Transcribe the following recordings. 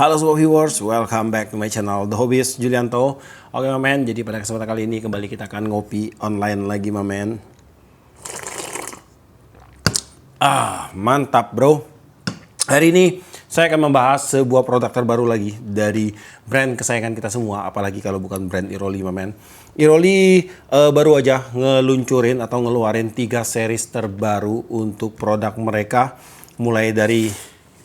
Halo semua viewers, welcome back to my channel The Hobbyist Julianto. Oke men, jadi pada kesempatan kali ini kembali kita akan ngopi online lagi men. Mantap bro. Hari ini saya akan membahas sebuah produk terbaru lagi dari brand kesayangan kita semua, apalagi kalau bukan brand Iroli men. Iroli baru aja ngeluncurin atau ngeluarin 3 series terbaru untuk produk mereka, mulai dari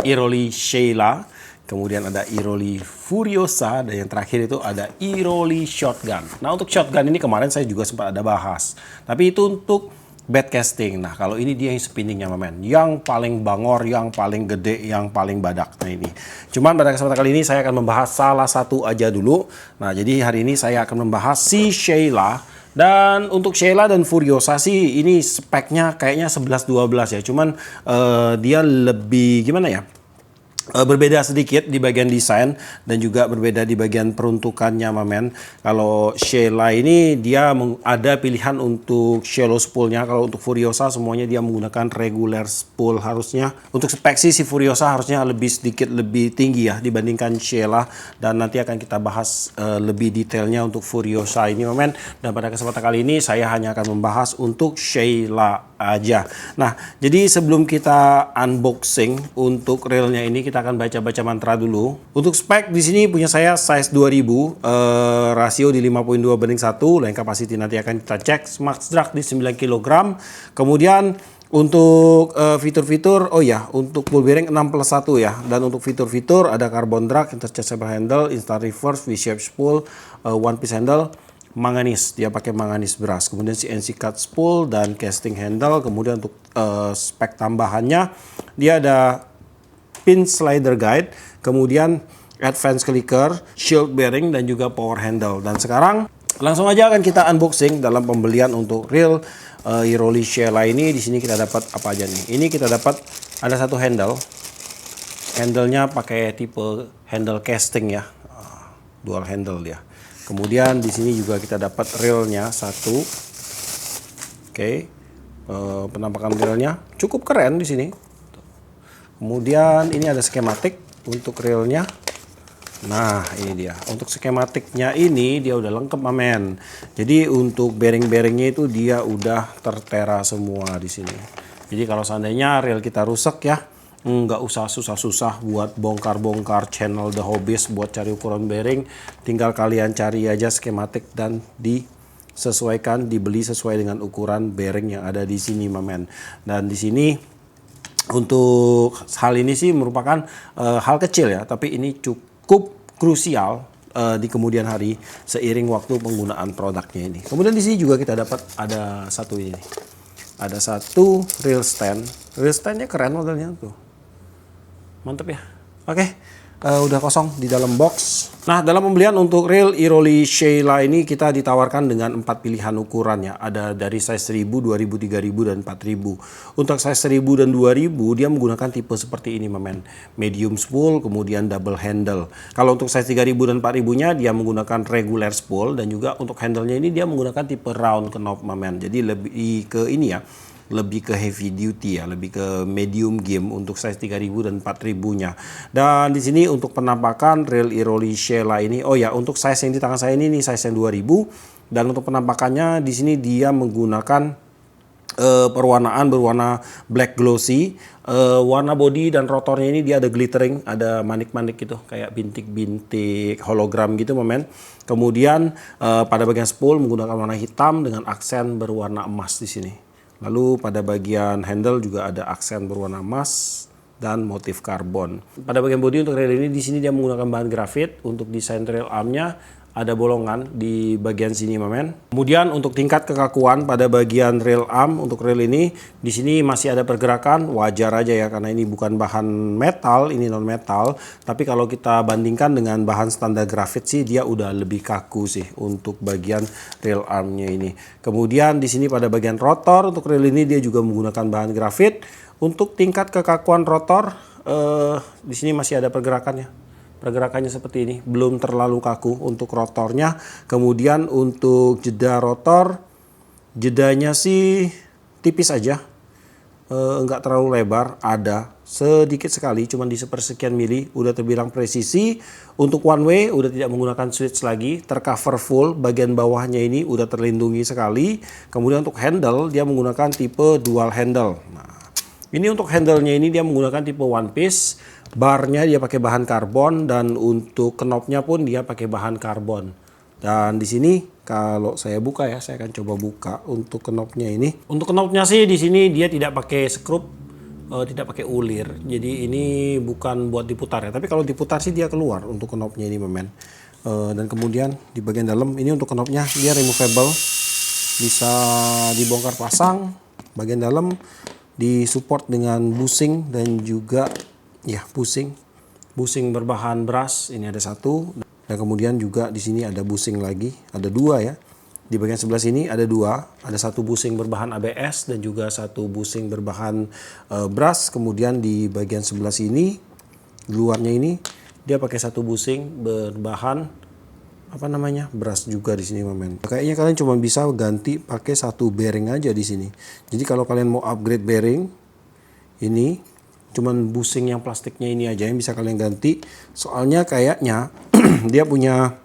Iroli Sheila, kemudian ada Iroli Furiosa, dan yang terakhir itu ada Iroli Shotgun. Nah, untuk Shotgun ini kemarin saya juga sempat ada bahas, tapi itu untuk bed casting. Nah, kalau ini dia yang spinningnya men, yang paling bangor, yang paling gede, yang paling badak. Nah ini, cuman pada kesempatan kali ini saya akan membahas salah satu aja dulu. Nah, jadi hari ini saya akan membahas si Sheila. Dan untuk Sheila dan Furiosa sih ini speknya kayaknya 11-12 ya, cuman dia lebih gimana ya, berbeda sedikit di bagian desain dan juga berbeda di bagian peruntukannya men. Kalau Sheila ini dia ada pilihan untuk shallow spoolnya. Kalau untuk Furiosa semuanya dia menggunakan regular spool harusnya. Untuk spek si Furiosa harusnya sedikit lebih tinggi ya dibandingkan Sheila, dan nanti akan kita bahas lebih detailnya untuk Furiosa ini men. Dan pada kesempatan kali ini saya hanya akan membahas untuk Sheila aja. Nah, jadi sebelum kita unboxing untuk reelnya ini, kita akan baca-baca mantra dulu. Untuk spek di sini punya saya size 2000, rasio di 5.2/1, line capacity nanti akan kita cek, max drag di 9 kg. Kemudian untuk fitur-fitur, oh ya, untuk ball bearing 6+1 ya. Dan untuk fitur-fitur ada carbon drag, interchangeable handle, instant reverse, V-shape spool, one piece handle, manganis, dia pakai manganis beras. Kemudian CNC cut spool dan casting handle. Kemudian untuk spek tambahannya dia ada pin slider guide, kemudian advance clicker, shield bearing, dan juga power handle. Dan sekarang langsung aja akan kita unboxing dalam pembelian untuk reel Iroli Sheila ini. Di sini kita dapat apa aja nih? Ini kita dapat ada satu handle. Handlenya pakai tipe handle casting ya, dual handle dia. Kemudian di sini juga kita dapat reelnya satu. Oke, penampakan reelnya cukup keren di sini. Kemudian ini ada skematik untuk reelnya. Nah ini dia. Untuk skematiknya ini dia udah lengkap men. Jadi untuk bearing-bearingnya itu dia udah tertera semua di sini. Jadi kalau seandainya reel kita rusak ya, nggak usah susah-susah buat bongkar-bongkar channel The Hobbyist buat cari ukuran bearing. Tinggal kalian cari aja skematik dan disesuaikan, dibeli sesuai dengan ukuran bearing yang ada di sini men. Dan di sini untuk hal ini sih merupakan hal kecil ya, tapi ini cukup krusial di kemudian hari seiring waktu penggunaan produknya ini. Kemudian di sini juga kita dapat ada satu ini. Ada satu reel stand. Reel standnya keren modelnya tuh. Mantap ya. Oke, udah kosong di dalam box. Nah, dalam pembelian untuk reel Iroli Sheila ini kita ditawarkan dengan 4 pilihan ukurannya. Ada dari size 1000, 2000, 3000, dan 4000. Untuk size 1000 dan 2000 dia menggunakan tipe seperti ini men. Medium spool, kemudian double handle. Kalau untuk size 3000 dan 4000-nya dia menggunakan regular spool, dan juga untuk handle-nya ini dia menggunakan tipe round knob men. Jadi lebih ke ini ya, lebih ke heavy duty ya, lebih ke medium game untuk size 3000 dan 4000-nya. Dan di sini untuk penampakan reel Iroli Sheila ini, oh ya, untuk size yang di tangan saya ini size yang 2000, dan untuk penampakannya di sini dia menggunakan perwarnaan berwarna black glossy. Warna body dan rotornya ini dia ada glittering, ada manik-manik gitu, kayak bintik-bintik hologram gitu men. Kemudian pada bagian spool menggunakan warna hitam dengan aksen berwarna emas di sini. Lalu pada bagian handle juga ada aksen berwarna emas dan motif karbon. Pada bagian bodi untuk reel ini di sini dia menggunakan bahan grafit. Untuk desain reel armnya ada bolongan di bagian sini men. Kemudian untuk tingkat kekakuan pada bagian reel arm untuk reel ini di sini masih ada pergerakan, wajar aja ya karena ini bukan bahan metal, ini non metal. Tapi kalau kita bandingkan dengan bahan standar grafit sih dia udah lebih kaku sih untuk bagian reel armnya ini. Kemudian di sini pada bagian rotor untuk reel ini dia juga menggunakan bahan grafit. Untuk tingkat kekakuan rotor di sini masih ada pergerakannya. Pergerakannya seperti ini, belum terlalu kaku untuk rotornya. Kemudian untuk jeda rotor, jedanya sih tipis aja. enggak terlalu lebar, ada sedikit sekali, cuman di sepersekian mili, udah terbilang presisi. Untuk one way udah tidak menggunakan switch lagi, tercover full, bagian bawahnya ini udah terlindungi sekali. Kemudian untuk handle dia menggunakan tipe dual handle. Nah, ini untuk handle-nya ini dia menggunakan tipe one piece, barnya dia pakai bahan karbon, dan untuk knobnya pun dia pakai bahan karbon. Dan di sini kalau saya buka ya, saya akan coba buka untuk knobnya ini. Untuk knobnya sih di sini dia tidak pakai skrup, tidak pakai ulir. Jadi ini bukan buat diputar ya. Tapi kalau diputar sih dia keluar untuk knobnya ini, men. Dan kemudian di bagian dalam ini untuk knobnya dia removable, bisa dibongkar pasang. Bagian dalam disupport dengan bushing dan juga ya bushing berbahan brass. Ini ada satu. Dan kemudian juga di sini ada bushing lagi, ada dua ya. Di bagian sebelah sini ada dua, ada satu bushing berbahan ABS dan juga satu bushing berbahan brass. Kemudian di bagian sebelah sini, luarnya ini dia pakai satu bushing berbahan apa namanya, brass juga di sini, men. Kayaknya kalian cuma bisa ganti pakai satu bearing aja di sini. Jadi kalau kalian mau upgrade bearing, ini cuman bushing yang plastiknya ini aja yang bisa kalian ganti. Soalnya kayaknya dia punya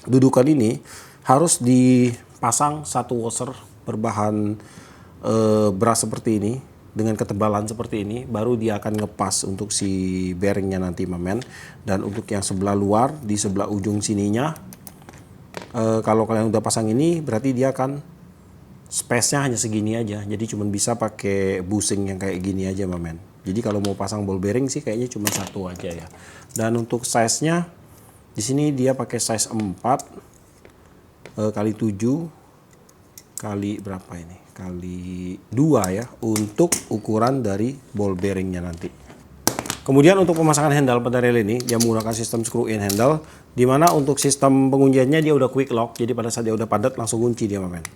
dudukan ini harus dipasang satu washer berbahan brass seperti ini dengan ketebalan seperti ini, baru dia akan ngepas untuk si bearingnya nanti, men. Dan untuk yang sebelah luar di sebelah ujung sininya, kalau kalian udah pasang ini berarti dia akan space-nya hanya segini aja, jadi cuma bisa pakai bushing yang kayak gini aja, men. Jadi kalau mau pasang ball bearing sih kayaknya cuma satu aja ya. Dan untuk size-nya di sini dia pakai size 4 kali 7 kali berapa ini? Kali 2 ya untuk ukuran dari ball bearingnya nanti. Kemudian untuk pemasangan handle pada rel ini dia menggunakan sistem screw in handle, di mana untuk sistem pengunciannya dia udah quick lock, jadi pada saat dia udah padat langsung kunci dia, men.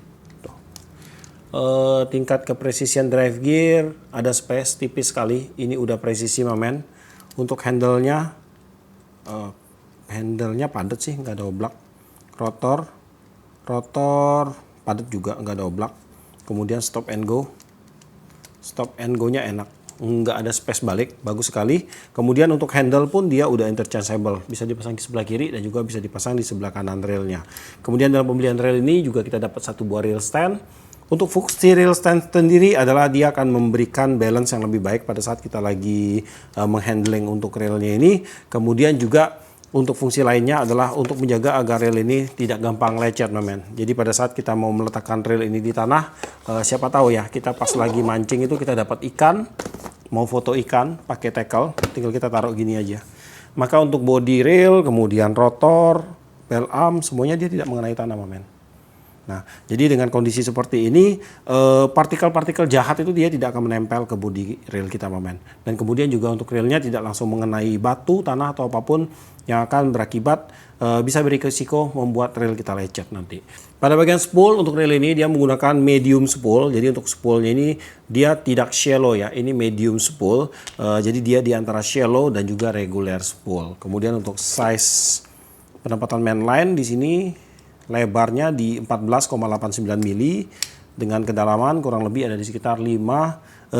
Tingkat kepresisian drive gear ada space tipis sekali, ini udah presisi, men. Untuk handle-nya padat sih, nggak ada oblak. Rotor padat juga, nggak ada oblak. Kemudian stop and go-nya enak, nggak ada space balik, bagus sekali. Kemudian untuk handle pun dia udah interchangeable, bisa dipasang di sebelah kiri dan juga bisa dipasang di sebelah kanan railnya. Kemudian dalam pembelian rail ini juga kita dapat satu buah rail stand. Untuk fungsi rail stand sendiri adalah dia akan memberikan balance yang lebih baik pada saat kita lagi menghandling untuk railnya ini. Kemudian juga untuk fungsi lainnya adalah untuk menjaga agar rail ini tidak gampang lecet, men. Jadi pada saat kita mau meletakkan rail ini di tanah, siapa tahu ya kita pas lagi mancing itu kita dapat ikan, mau foto ikan pakai tackle, tinggal kita taruh gini aja. Maka untuk body rail, kemudian rotor, bell arm, semuanya dia tidak mengenai tanah, men. Nah, jadi dengan kondisi seperti ini, partikel-partikel jahat itu dia tidak akan menempel ke bodi rail kita, men. Dan kemudian juga untuk railnya tidak langsung mengenai batu, tanah, atau apapun yang akan berakibat bisa berisiko membuat rail kita lecet nanti. Pada bagian spool untuk rail ini dia menggunakan medium spool. Jadi untuk spoolnya ini dia tidak shallow ya, ini medium spool. Jadi dia di antara shallow dan juga regular spool. Kemudian untuk size penempatan mainline di sini, lebarnya di 14,89 mili dengan kedalaman kurang lebih ada di sekitar 4,8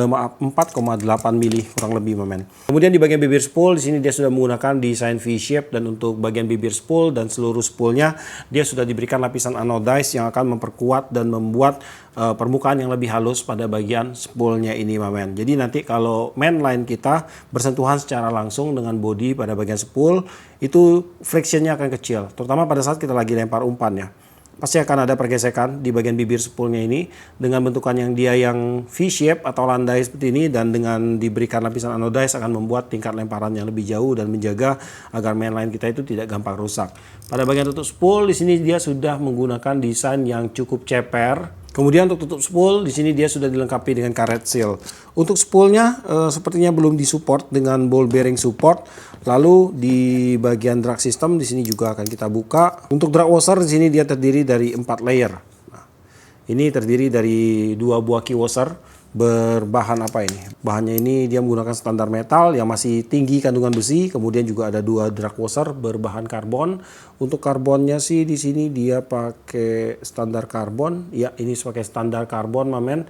mili kurang lebih, men. Kemudian di bagian bibir spool di sini dia sudah menggunakan desain V-shape, dan untuk bagian bibir spool dan seluruh spoolnya dia sudah diberikan lapisan anodize yang akan memperkuat dan membuat permukaan yang lebih halus pada bagian spoolnya ini, men. Jadi nanti kalau mainline kita bersentuhan secara langsung dengan bodi pada bagian spool, itu frictionnya akan kecil, terutama pada saat kita lagi lempar umpannya. Pasti akan ada pergesekan di bagian bibir spoolnya ini dengan bentukan yang dia yang V-shape atau landai seperti ini, dan dengan diberikan lapisan anodize akan membuat tingkat lemparan yang lebih jauh dan menjaga agar mainline kita itu tidak gampang rusak. Pada bagian tutup spool di sini dia sudah menggunakan desain yang cukup ceper. Kemudian untuk tutup spool di sini dia sudah dilengkapi dengan karet seal. Untuk spoolnya sepertinya belum disupport dengan ball bearing support. Lalu di bagian drag system di sini juga akan kita buka. Untuk drag washer di sini dia terdiri dari 4 layer. Nah, ini terdiri dari 2 buah key washer berbahan apa ini? Bahannya ini dia menggunakan standar metal yang masih tinggi kandungan besi. Kemudian juga ada 2 drag washer berbahan karbon. Untuk karbonnya sih di sini dia pakai standar karbon. Ya, ini pakai standar karbon, mamen.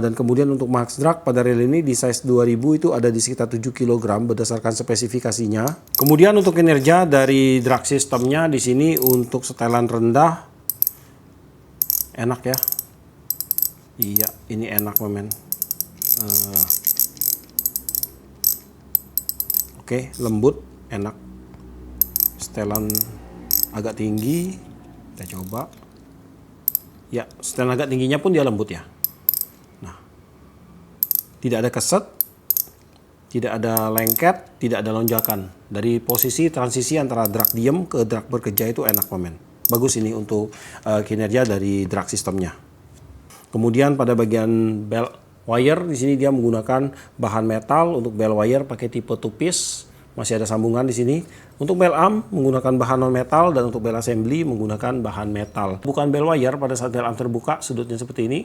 Dan kemudian untuk max drag pada reel ini di size 2000 itu ada di sekitar 7 kg berdasarkan spesifikasinya. Kemudian untuk kinerja dari drag sistemnya di sini untuk setelan rendah enak ya. Iya, ini enak, mamen. Oke, lembut, enak. Setelan agak tinggi, kita coba. Ya, setelan agak tingginya pun dia lembut ya. Nah, tidak ada keset, tidak ada lengket, tidak ada lonjakan. Dari posisi transisi antara drag diem ke drag bekerja itu enak, mamen. Bagus ini untuk kinerja dari drag sistemnya. Kemudian pada bagian belt wire di sini dia menggunakan bahan metal. Untuk belt wire pakai tipe two piece, masih ada sambungan di sini. Untuk belt arm menggunakan bahan non metal dan untuk belt assembly menggunakan bahan metal. Bukan belt wire pada saat belt arm terbuka sudutnya seperti ini.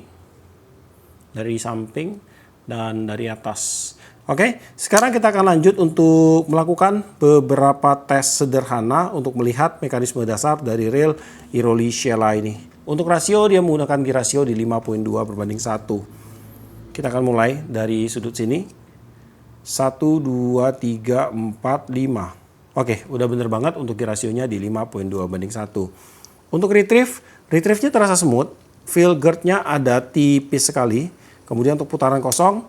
Dari samping dan dari atas. Oke, sekarang kita akan lanjut untuk melakukan beberapa tes sederhana untuk melihat mekanisme dasar dari reel Iroli Sheila ini. Untuk rasio dia menggunakan gear rasio di 5.2/1. Kita akan mulai dari sudut sini. 1, 2, 3, 4, 5. Oke, udah bener banget untuk gear rasionya di 5.2/1. Untuk retrieve-nya terasa smooth. Feel guard-nya ada tipis sekali. Kemudian untuk putaran kosong,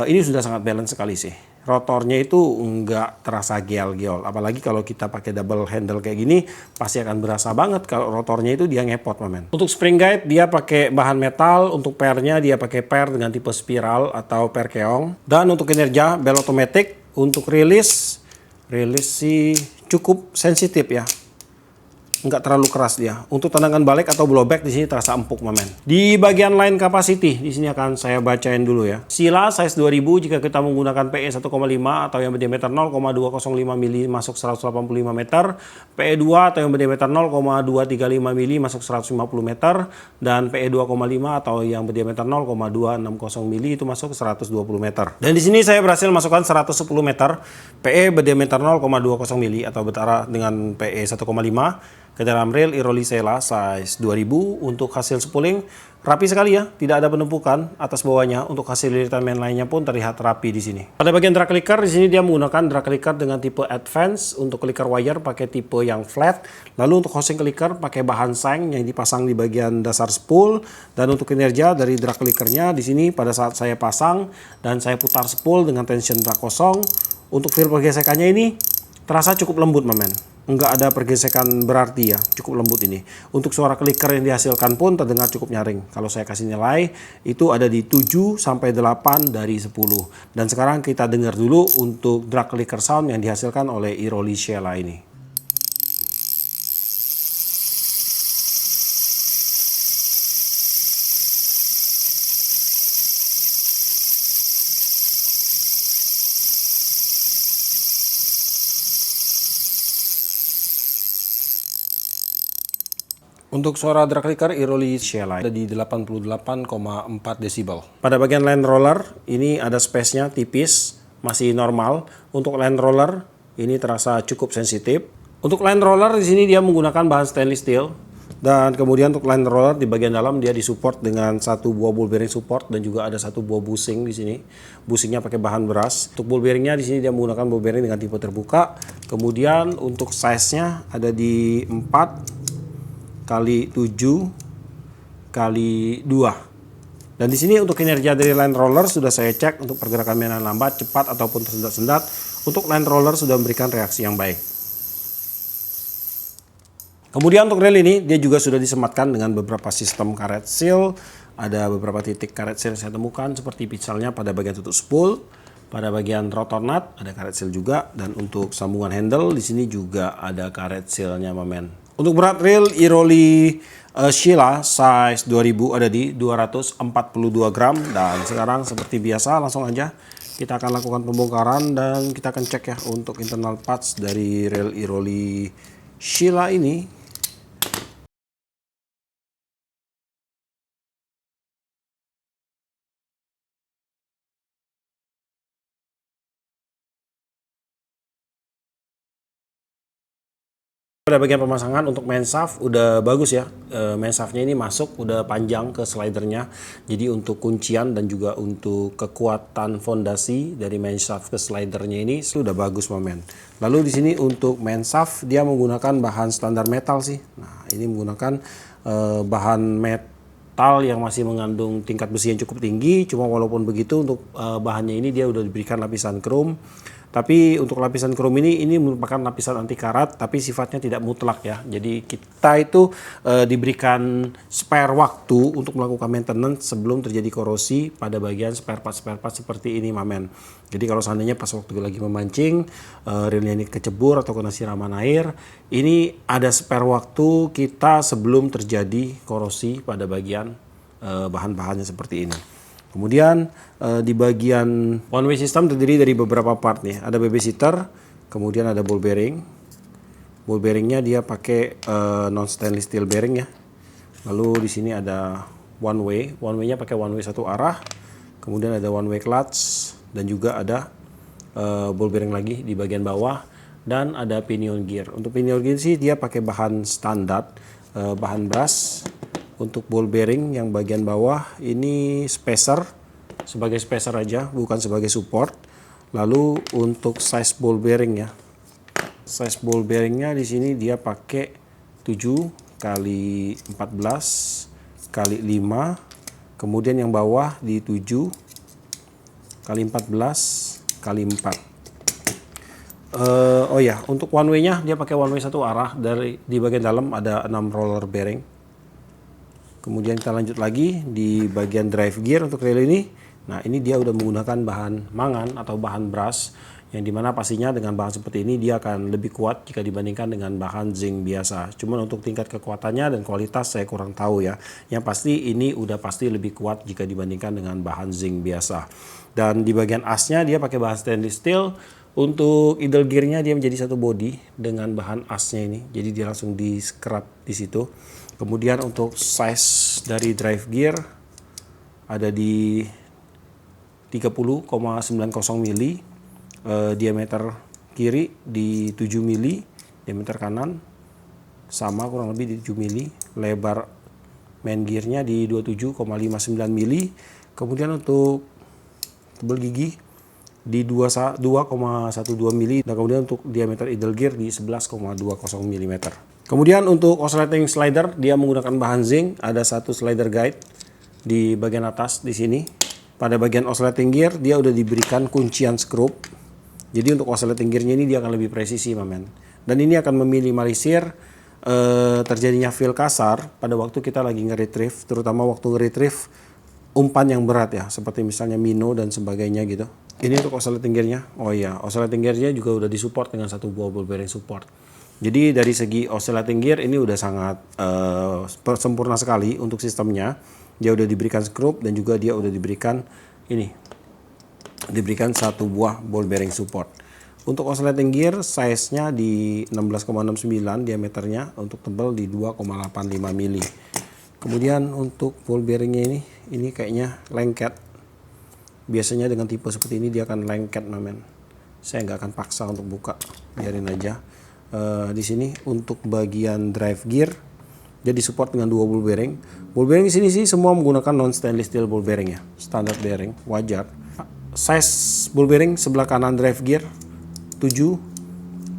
ini sudah sangat balance sekali sih. Rotornya itu nggak terasa geol-geol. Apalagi kalau kita pakai double handle kayak gini, pasti akan berasa banget kalau rotornya itu dia ngepot, mamen. Untuk spring guide dia pakai bahan metal. Untuk pairnya dia pakai pair dengan tipe spiral atau pair keong. Dan untuk kinerja belt automatic. Untuk rilis sih cukup sensitif ya. Nggak terlalu keras dia. Untuk tendangan balik atau blowback di sini terasa empuk, mamen. Di bagian line capacity di sini akan saya bacain dulu ya. Sheila size 2000 jika kita menggunakan PE 1,5 atau yang berdiameter 0,205 mm masuk 185 meter, PE 2 atau yang berdiameter 0,235 mm masuk 150 meter, dan PE 2,5 atau yang berdiameter 0,260 mm itu masuk 120 meter. Dan di sini saya berhasil masukkan 110 meter PE berdiameter 0,20 mm atau betara dengan PE 1,5 ke dalam reel Iroli Sheila size 2000. Untuk hasil spooling rapi sekali ya, tidak ada penumpukan atas bawahnya. Untuk hasil lilitan main lainnya pun terlihat rapi di sini. Pada bagian drag clicker di sini dia menggunakan drag clicker dengan tipe advance. Untuk clicker wire pakai tipe yang flat. Lalu untuk housing clicker pakai bahan seng yang dipasang di bagian dasar spool. Dan untuk kinerja dari drag clickernya di sini pada saat saya pasang dan saya putar spool dengan tension drag kosong, untuk feel pergesekannya ini terasa cukup lembut, mamen. Enggak ada pergesekan berarti ya, cukup lembut ini. Untuk suara clicker yang dihasilkan pun terdengar cukup nyaring. Kalau saya kasih nilai itu ada di 7 sampai 8 dari 10. Dan sekarang kita dengar dulu untuk drag clicker sound yang dihasilkan oleh Iroli Sheila ini. Untuk suara drag clicker Iroli Sheila ada di 88,4 desibel. Pada bagian land roller ini ada space-nya tipis, masih normal. Untuk land roller ini terasa cukup sensitif. Untuk land roller di sini dia menggunakan bahan stainless steel. Dan kemudian untuk land roller di bagian dalam dia disupport dengan satu buah ball bearing support dan juga ada satu buah bushing di sini. Bushingnya pakai bahan beras. Untuk ball bearingnya di sini dia menggunakan ball bearing dengan tipe terbuka. Kemudian untuk size-nya ada di 4 kali 7 kali 2. Dan di sini untuk kinerja dari line roller sudah saya cek untuk pergerakan mainan lambat, cepat ataupun tersendat-sendat. Untuk line roller sudah memberikan reaksi yang baik. Kemudian untuk reel ini dia juga sudah disematkan dengan beberapa sistem karet seal. Ada beberapa titik karet seal yang saya temukan seperti misalnya pada bagian tutup spool, pada bagian rotor nut ada karet seal juga, dan untuk sambungan handle di sini juga ada karet sealnya, mamen. Untuk berat reel Iroli Sheila size 2000 ada di 242 gram. Dan sekarang seperti biasa langsung aja kita akan lakukan pembongkaran dan kita akan cek ya untuk internal parts dari reel Iroli Sheila ini. Pada bagian pemasangan untuk main shaft udah bagus ya. Main shaftnya ini masuk udah panjang ke slidernya. Jadi untuk kuncian dan juga untuk kekuatan fondasi dari main shaft ke slidernya ini sudah bagus momen. Lalu di sini untuk main shaft dia menggunakan bahan standar metal sih. Nah ini menggunakan bahan metal yang masih mengandung tingkat besi yang cukup tinggi. Cuma walaupun begitu untuk bahannya ini dia udah diberikan lapisan chrome. Tapi untuk lapisan chrome ini merupakan lapisan anti karat, tapi sifatnya tidak mutlak ya. Jadi kita itu diberikan spare waktu untuk melakukan maintenance sebelum terjadi korosi pada bagian spare part seperti ini Mamen. Jadi kalau seandainya pas waktu lagi memancing, reelnya ini kecebur atau kena siraman air, ini ada spare waktu kita sebelum terjadi korosi pada bagian bahan-bahannya seperti ini. Kemudian di bagian one way system terdiri dari beberapa part nih. Ada babysitter, kemudian ada ball bearing. Ball bearingnya dia pakai non stainless steel bearing ya. Lalu di sini ada one way-nya pakai one way satu arah. Kemudian ada one way clutch dan juga ada ball bearing lagi di bagian bawah dan ada pinion gear. Untuk pinion gear sih dia pakai bahan standar, bahan brass. Untuk ball bearing yang bagian bawah ini spacer, sebagai spacer aja, bukan sebagai support. Lalu untuk size ball bearing ya, size ball bearingnya di sini dia pakai 7 kali 14 kali 5, kemudian yang bawah di 7 kali 14 kali 4. Oh ya, untuk one way-nya dia pakai one way satu arah. Di bagian dalam ada 6 roller bearing. Kemudian kita lanjut lagi di bagian drive gear untuk reel ini. Nah ini dia udah menggunakan bahan mangan atau bahan brass, yang dimana pastinya dengan bahan seperti ini dia akan lebih kuat jika dibandingkan dengan bahan zinc biasa. Cuman untuk tingkat kekuatannya dan kualitas saya kurang tahu ya. Yang pasti ini udah pasti lebih kuat jika dibandingkan dengan bahan zinc biasa. Dan di bagian asnya dia pakai bahan stainless steel. Untuk idle gearnya dia menjadi satu body dengan bahan asnya ini. Jadi dia langsung di scrap di situ. Kemudian untuk size dari drive gear ada di 30,90 mili, diameter kiri di 7 mili, diameter kanan sama kurang lebih di 7 mili, lebar main gearnya di 27,59 mili. Kemudian untuk tebal gigi di 2,12 mili, dan kemudian untuk diameter idle gear di 11,20 mm. Kemudian untuk oscillating slider dia menggunakan bahan zinc, ada satu slider guide di bagian atas di sini. Pada bagian oscillating gear dia udah diberikan kuncian skrup. Jadi untuk oscillating gearnya ini dia akan lebih presisi Mamen. Dan ini akan meminimalisir terjadinya feel kasar pada waktu kita lagi nge-retrieve, terutama waktu nge-retrieve umpan yang berat ya, seperti misalnya minnow dan sebagainya gitu. Ini untuk oscillating gearnya. Oh iya, oscillating gearnya juga udah disupport dengan satu buah ball bearing support. Jadi dari segi oscillating gear ini udah sangat sempurna sekali untuk sistemnya. Dia udah diberikan skrup dan juga dia udah diberikan ini, diberikan satu buah ball bearing support. Untuk oscillating gear size-nya di 16,69 diameternya, untuk tebal di 2,85 mili. Kemudian untuk ball bearingnya ini kayaknya lengket. Biasanya dengan tipe seperti ini dia akan lengket Mamen. Saya nggak akan paksa untuk buka, biarin aja. Di sini untuk bagian drive gear dia disupport dengan dua ball bearing. Ball bearing di sini sih semua menggunakan non stainless steel ball bearing ya, standar bearing, wajar. Size ball bearing sebelah kanan drive gear 7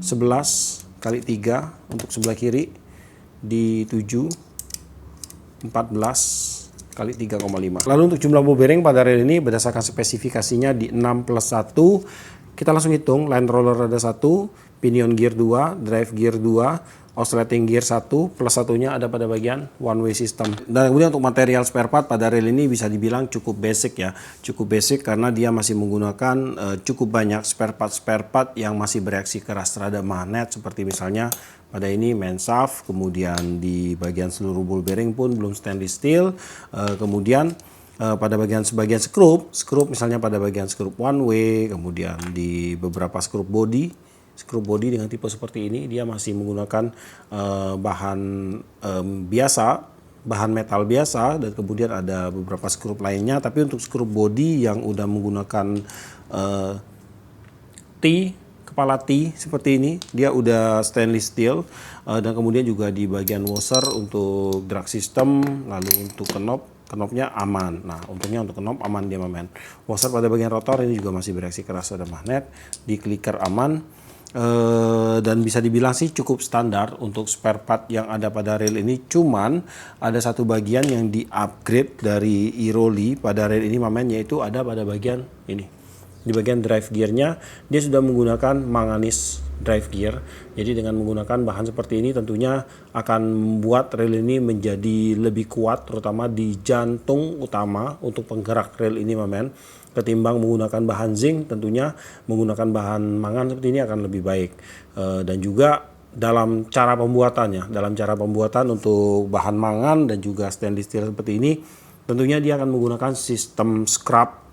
11 kali 3, untuk sebelah kiri di 7 14 kali 3,5. Lalu untuk jumlah ball bearing pada reel ini berdasarkan spesifikasinya di 6+1. Kita langsung hitung, line roller ada 1, pinion gear 2, drive gear 2, oscillating gear 1, plus satunya ada pada bagian one way system. Dan kemudian untuk material spare part pada reel ini bisa dibilang cukup basic ya. Cukup basic karena dia masih menggunakan cukup banyak spare part yang masih bereaksi keras terhadap magnet, seperti misalnya pada ini main shaft, kemudian di bagian seluruh ball bearing pun belum stainless steel, kemudian pada bagian sebagian skrup misalnya pada bagian skrup one way, kemudian di beberapa skrup body dengan tipe seperti ini dia masih menggunakan bahan biasa, bahan metal biasa, dan kemudian ada beberapa skrup lainnya. Tapi untuk skrup body yang udah menggunakan T kepala T seperti ini, dia udah stainless steel, dan kemudian juga di bagian washer untuk drag system, lalu untuk knopnya aman. Nah, untungnya untuk knob aman dia mamen. Washer pada bagian rotor ini juga masih bereaksi keras, ada magnet, di clicker aman. Dan bisa dibilang sih cukup standar untuk spare part yang ada pada rail ini. Cuman ada satu bagian yang di upgrade dari Iroli pada rail ini mamen, yaitu ada pada bagian ini. Di bagian drive gearnya dia sudah menggunakan manganis drive gear. Jadi dengan menggunakan bahan seperti ini tentunya akan membuat rail ini menjadi lebih kuat, terutama di jantung utama untuk penggerak rail ini mamen, ketimbang menggunakan bahan zinc. Tentunya menggunakan bahan mangan seperti ini akan lebih baik. Dan juga dalam cara pembuatannya, untuk bahan mangan dan juga stainless steel seperti ini, tentunya dia akan menggunakan sistem scrap.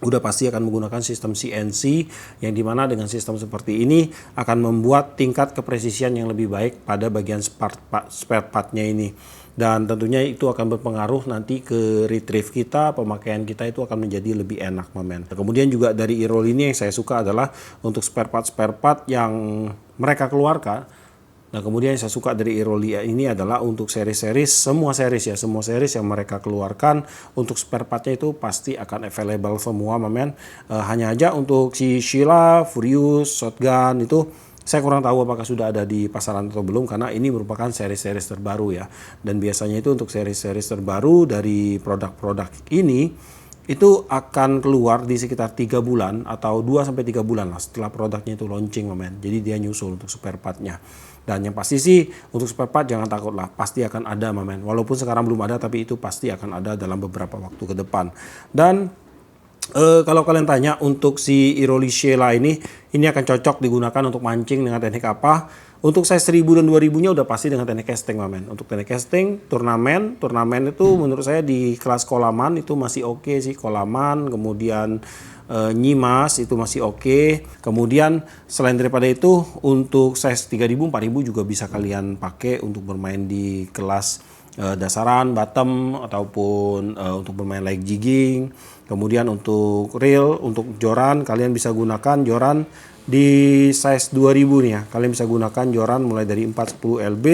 Udah pasti akan menggunakan sistem CNC, yang dimana dengan sistem seperti ini akan membuat tingkat kepresisian yang lebih baik pada bagian spare partnya ini. Dan tentunya itu akan berpengaruh nanti ke retrieve kita, pemakaian kita itu akan menjadi lebih enak mamen. Kemudian juga dari Iroli ini yang saya suka adalah untuk spare part yang mereka keluarkan. Nah, kemudian yang saya suka dari Iroli ini adalah untuk semua series yang mereka keluarkan untuk spare partnya itu pasti akan available semua mamen. Hanya aja untuk si Sheila, Furious, Shotgun itu saya kurang tahu apakah sudah ada di pasaran atau belum, karena ini merupakan series terbaru ya. Dan biasanya itu untuk series terbaru dari produk-produk ini itu akan keluar di sekitar 3 bulan atau 2-3 bulan lah setelah produknya itu launching mamen. Jadi dia nyusul untuk spare partnya. Dan yang pasti sih untuk spare part jangan takut lah, pasti akan ada mamen. Walaupun sekarang belum ada, tapi itu pasti akan ada dalam beberapa waktu ke depan. Dan kalau kalian tanya untuk si Iroli Sheila ini akan cocok digunakan untuk mancing dengan teknik apa? Untuk size 1000 dan 2000-nya udah pasti dengan teknik casting mamen. Untuk teknik casting, turnamen itu menurut saya di kelas kolaman itu masih oke sih, kolaman, kemudian nyimas itu masih oke. Kemudian selain daripada itu untuk size 3000, 4000 juga bisa kalian pakai untuk bermain di kelas dasaran, bottom, ataupun untuk bermain like jigging. Kemudian untuk reel, untuk joran, kalian bisa gunakan joran di size 2000 nih ya. Kalian bisa gunakan joran mulai dari 410 LB,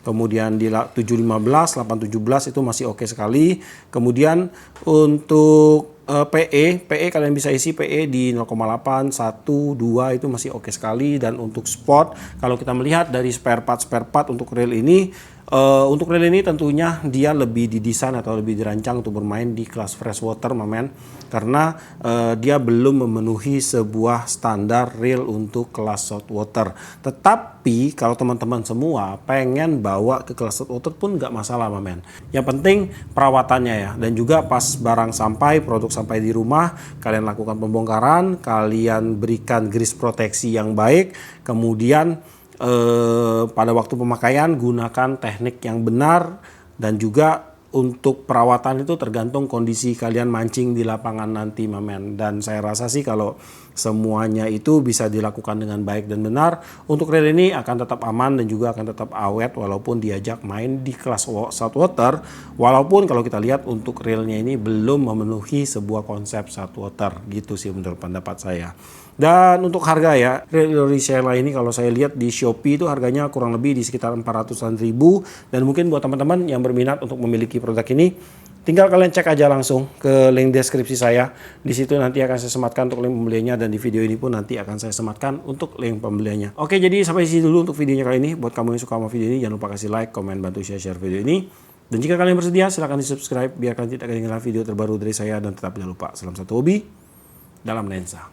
kemudian di 715, 817 itu masih oke sekali. Kemudian untuk PE kalian bisa isi PE di 0,8, 1, 2 itu masih oke sekali. Dan untuk spot, kalau kita melihat dari spare part untuk reel ini, tentunya dia lebih didesain atau lebih dirancang untuk bermain di kelas freshwater mamen, karena dia belum memenuhi sebuah standar reel untuk kelas saltwater. Tetapi kalau teman-teman semua pengen bawa ke kelas saltwater pun nggak masalah mamen. Yang penting perawatannya ya, dan juga pas barang produk sampai di rumah, kalian lakukan pembongkaran, kalian berikan grease proteksi yang baik, kemudian pada waktu pemakaian gunakan teknik yang benar. Dan juga untuk perawatan itu tergantung kondisi kalian mancing di lapangan nanti mamen. Dan saya rasa sih kalau semuanya itu bisa dilakukan dengan baik dan benar, untuk reel ini akan tetap aman dan juga akan tetap awet walaupun diajak main di kelas saltwater. Walaupun kalau kita lihat untuk reelnya ini belum memenuhi sebuah konsep saltwater gitu sih menurut pendapat saya. Dan untuk harga ya, reel Iroli Sheila ini kalau saya lihat di Shopee itu harganya kurang lebih di sekitar 400-an ribu. Dan mungkin buat teman-teman yang berminat untuk memiliki produk ini, tinggal kalian cek aja langsung ke link deskripsi saya. Di situ nanti akan saya sematkan untuk link pembeliannya, dan di video ini pun nanti akan saya sematkan untuk link pembeliannya. Oke, jadi sampai sini dulu untuk videonya kali ini. Buat kamu yang suka sama video ini, jangan lupa kasih like, komen, bantu share video ini. Dan jika kalian bersedia, silahkan di subscribe biar kalian tidak ketinggalan video terbaru dari saya. Dan tetap jangan lupa, salam satu hobi dalam lensa.